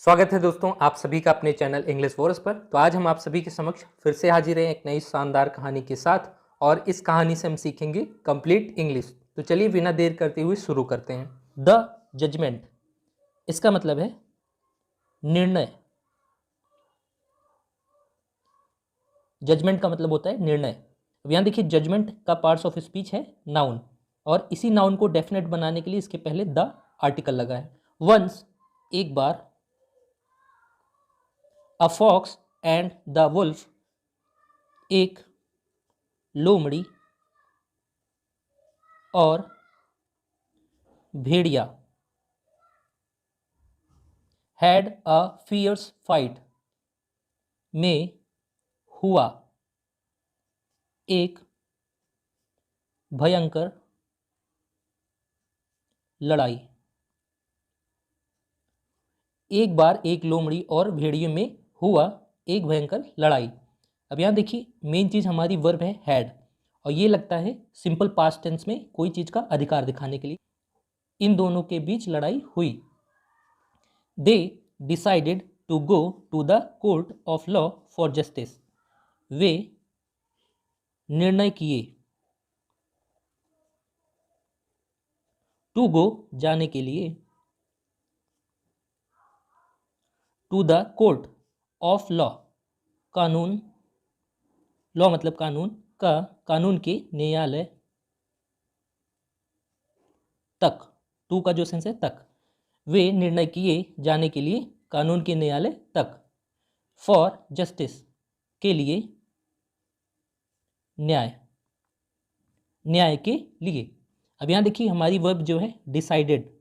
स्वागत है दोस्तों आप सभी का अपने चैनल इंग्लिश वॉर्स पर। तो आज हम आप सभी के समक्ष फिर से हाजिर हैं एक नई शानदार कहानी के साथ और इस कहानी से हम सीखेंगे कंप्लीट इंग्लिश। तो चलिए बिना देर करते हुए शुरू करते हैं। द जजमेंट, इसका मतलब है निर्णय। जजमेंट का मतलब होता है निर्णय। अब यहाँ देखिए जजमेंट का पार्ट्स ऑफ स्पीच है नाउन, और इसी नाउन को डेफिनेट बनाने के लिए इसके पहले द आर्टिकल लगा है। वंस, एक बार, a fox and the wolf, एक लोमड़ी और भेड़िया, हैड अ फियर्स फाइट, में हुआ एक भयंकर लड़ाई। एक बार एक लोमड़ी और भेड़िए में हुआ एक भयंकर लड़ाई। अब यहाँ देखिए मेन चीज़ हमारी वर्ब है हैड, और ये लगता है सिंपल पास्ट टेंस में कोई चीज़ का अधिकार दिखाने के लिए। इन दोनों के बीच लड़ाई हुई। They decided to go to the court of law for justice, वे निर्णय किए, टू गो जाने के लिए, to the court of law कानून, लॉ मतलब कानून का, कानून के न्यायालय तक, टू का जो सेंस है तक, वे निर्णय किए जाने के लिए कानून के न्यायालय तक, फॉर जस्टिस के लिए, न्याय, न्याय के लिए। अब यहाँ देखिए हमारी वर्ब जो है डिसाइडेड,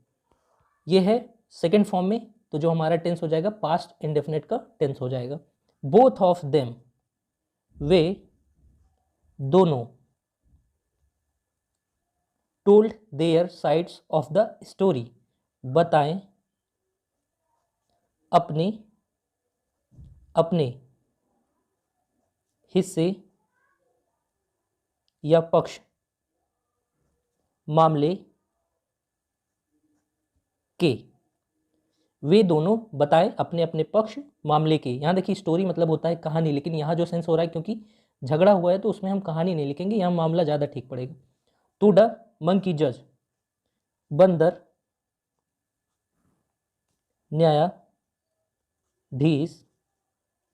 ये है सेकेंड फॉर्म में, तो जो हमारा टेंस हो जाएगा पास्ट इंडेफिनिट का टेंस हो जाएगा। बोथ ऑफ देम, वे दोनों, told there sides of the story, बताएं अपने अपने हिस्से या पक्ष मामले के, वे दोनों बताएं अपने अपने पक्ष मामले के। यहाँ देखिए स्टोरी मतलब होता है कहानी, लेकिन यहाँ जो सेंस हो रहा है क्योंकि झगड़ा हुआ है तो उसमें हम कहानी नहीं लिखेंगे, यहाँ मामला ज़्यादा ठीक पड़ेगा। टू द मंकी जज, बंदर न्यायाधीश,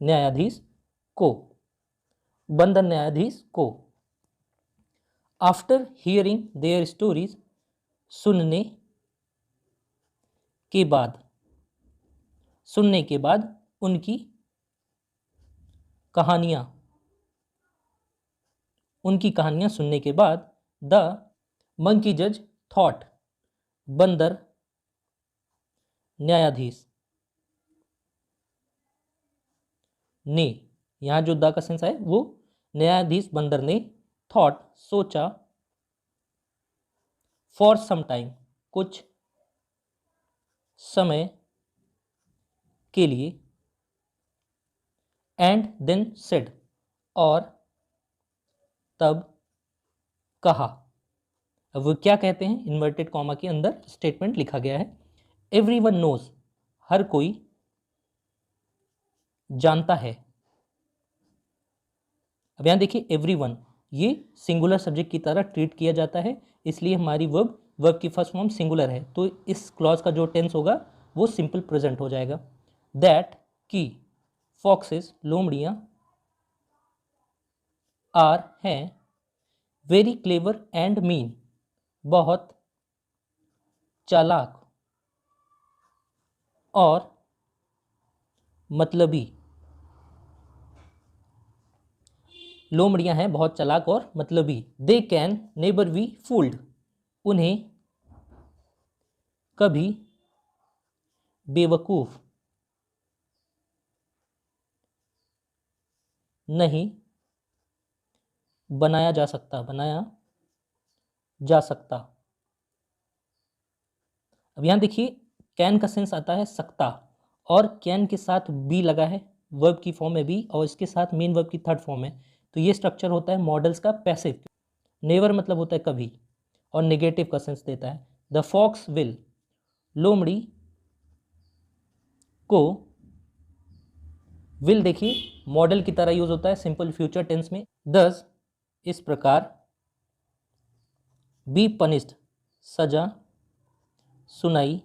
न्यायाधीश को, बंदर न्यायाधीश को। आफ्टर हियरिंग देयर स्टोरीज, सुनने के बाद, सुनने के बाद उनकी कहानियाँ, उनकी कहानियाँ सुनने के बाद, द मंकी जज थॉट, बंदर न्यायाधीश ने, यहाँ जो द का सेंस है वो न्यायाधीश बंदर ने, थॉट सोचा, फॉर सम टाइम कुछ समय के लिए, एंड देन सेड और तब कहा। अब वो क्या कहते हैं, इन्वर्टेड कॉमा के अंदर स्टेटमेंट लिखा गया है। एवरीवन नोज, हर कोई जानता है। अब यहाँ देखिए एवरीवन, ये सिंगुलर सब्जेक्ट की तरह ट्रीट किया जाता है, इसलिए हमारी वर्ब की फर्स्ट फॉर्म सिंगुलर है, तो इस क्लॉज का जो टेंस होगा वो सिंपल प्रेजेंट हो जाएगा। दैट की फॉक्सेस, लोमड़ियाँ, आर हैं, वेरी क्लेवर एंड मीन, बहुत चालाक और मतलबी। लोमड़ियाँ हैं बहुत चालाक और मतलबी। They can neighbour B fooled, उन्हें कभी बेवकूफ़ नहीं बनाया जा सकता, बनाया जा सकता। अब यहाँ देखिए कैन का सेंस आता है सकता, और कैन के साथ बी लगा है वर्ब की फॉर्म में भी, और इसके साथ मेन वर्ब की थर्ड फॉर्म है, तो ये स्ट्रक्चर होता है मॉडल्स का पैसिव। नेवर मतलब होता है कभी, और नेगेटिव का सेंस देता है। द फॉक्स विल, लोमड़ी को विल देखिए मॉडल की तरह यूज होता है सिंपल फ्यूचर टेंस में। दस इस प्रकार बी पनिश्ड सजा सुनाई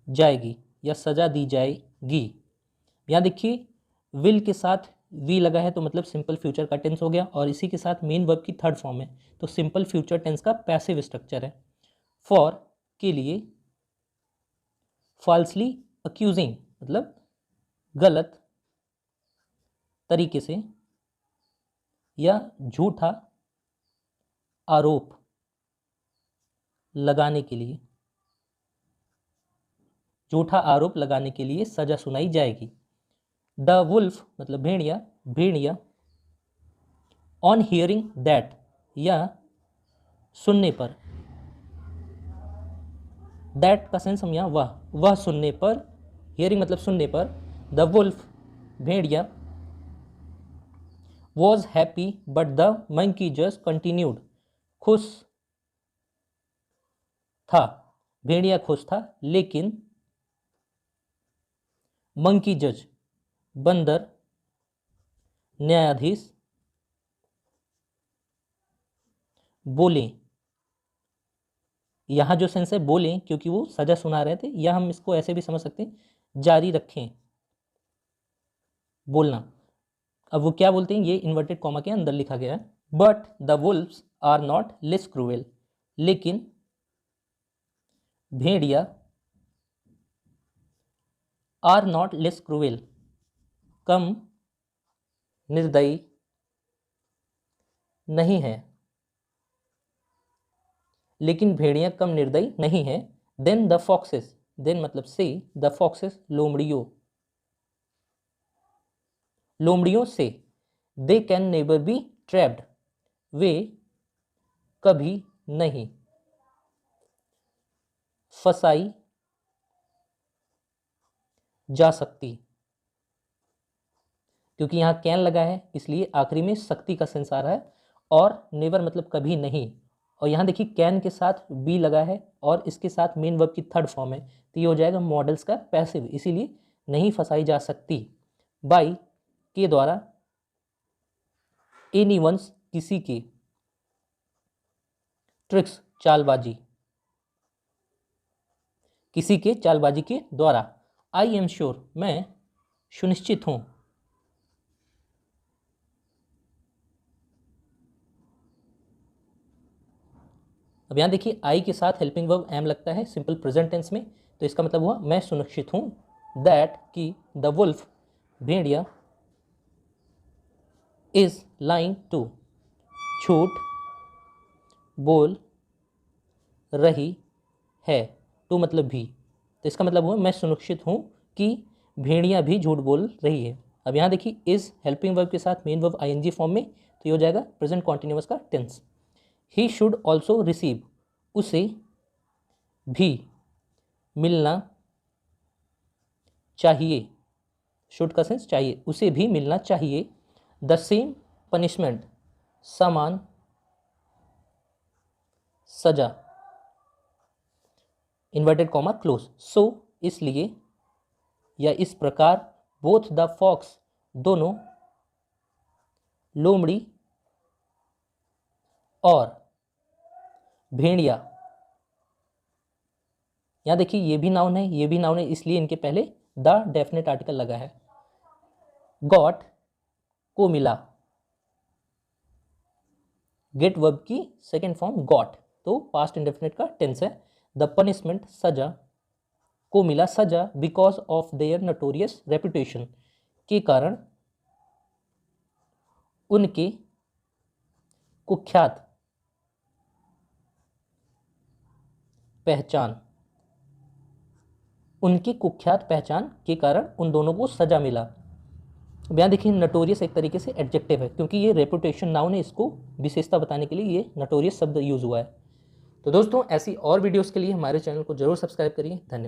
जाएगी या सजा दी जाएगी। यहाँ देखिए विल के साथ वी लगा है तो मतलब सिंपल फ्यूचर का टेंस हो गया और इसी के साथ मेन वर्ब की थर्ड फॉर्म है तो सिंपल फ्यूचर टेंस का पैसिव स्ट्रक्चर है। फॉर के लिए फॉल्सली अक्यूजिंग मतलब गलत तरीके से या झूठा आरोप लगाने के लिए, झूठा आरोप लगाने के लिए सजा सुनाई जाएगी। द वुल्फ मतलब भेड़िया, भेड़िया ऑन हियरिंग दैट या सुनने पर, दैट का सेंस हम यहाँ वह सुनने पर, हियरिंग मतलब सुनने पर। द वुल्फ भेड़िया was happy but the monkey just continued, खुश था, भेड़िया खुश था लेकिन मंकी जज बंदर न्यायाधीश बोले, यहां जो सेंस है बोले क्योंकि वो सजा सुना रहे थे, या हम इसको ऐसे भी समझ सकते हैं जारी रखें बोलना। अब वो क्या बोलते हैं ये इन्वर्टेड कॉमा के अंदर लिखा गया है। But the wolves are not less cruel, लेकिन भेड़िया आर नॉट लेस क्रूएल कम निर्दयी नहीं है, लेकिन भेड़िया कम निर्दयी नहीं है। देन द फॉक्सेस, देन मतलब से, द फॉक्सेस लोमड़ियों, लोमड़ियों से, they can never be trapped, वे कभी नहीं फंसाई जा सकती, क्योंकि यहां कैन लगा है इसलिए आखिरी में शक्ति का सेंस आ रहा है, और नेवर मतलब कभी नहीं, और यहां देखिए कैन के साथ बी लगा है और इसके साथ मेन वर्ब की थर्ड फॉर्म है तो ये हो जाएगा मॉडल्स का पैसिव, इसीलिए नहीं फंसाई जा सकती। बाई के द्वारा, एनीवन्स किसी के, ट्रिक्स चालबाजी, किसी के चालबाजी के द्वारा। आई एम श्योर मैं सुनिश्चित हूं, अब यहां देखिए आई के साथ हेल्पिंग वर्ब एम लगता है सिंपल प्रेजेंट टेंस में तो इसका मतलब हुआ मैं सुनिश्चित हूं। दैट कि द वुल्फ भेड़िया इज लाइंग टू, झूठ बोल रही है, टू मतलब भी, तो इसका मतलब हुआ मैं सुनिश्चित हूं कि भेड़िया भी झूठ बोल रही है। अब यहाँ देखिए इज हेल्पिंग वर्ब के साथ मेन वर्ब आईएनजी फॉर्म में तो ये हो जाएगा प्रेजेंट कॉन्टिन्यूअस का tense. He should also receive, उसे भी मिलना चाहिए, शुड का सेंस चाहिए, उसे भी मिलना चाहिए। द सेम पनिशमेंट, समान सजा, इन्वर्टेड कॉमा क्लोज। सो इसलिए या इस प्रकार, बोथ द फॉक्स दोनों, लोमड़ी और भेड़िया, यहां देखिए ये भी नाउन है ये भी नाउन है इसलिए इनके पहले द डेफिनेट आर्टिकल लगा है। गॉट को मिला, गेट वर्ब की सेकेंड फॉर्म गॉट तो पास्ट इंडेफिनिट का टेंस है। द पनिशमेंट सजा को मिला, सजा because of their notorious reputation, के कारण उनके कुख्यात पहचान, उनकी कुख्यात पहचान के कारण उन दोनों को सजा मिला। यहाँ देखिए नटोरियस एक तरीके से एडजेक्टिव है क्योंकि ये रेपुटेशन नाउन है, इसको विशेषता बताने के लिए ये नटोरियस शब्द यूज हुआ है। तो दोस्तों ऐसी और वीडियोस के लिए हमारे चैनल को जरूर सब्सक्राइब करिए। धन्यवाद।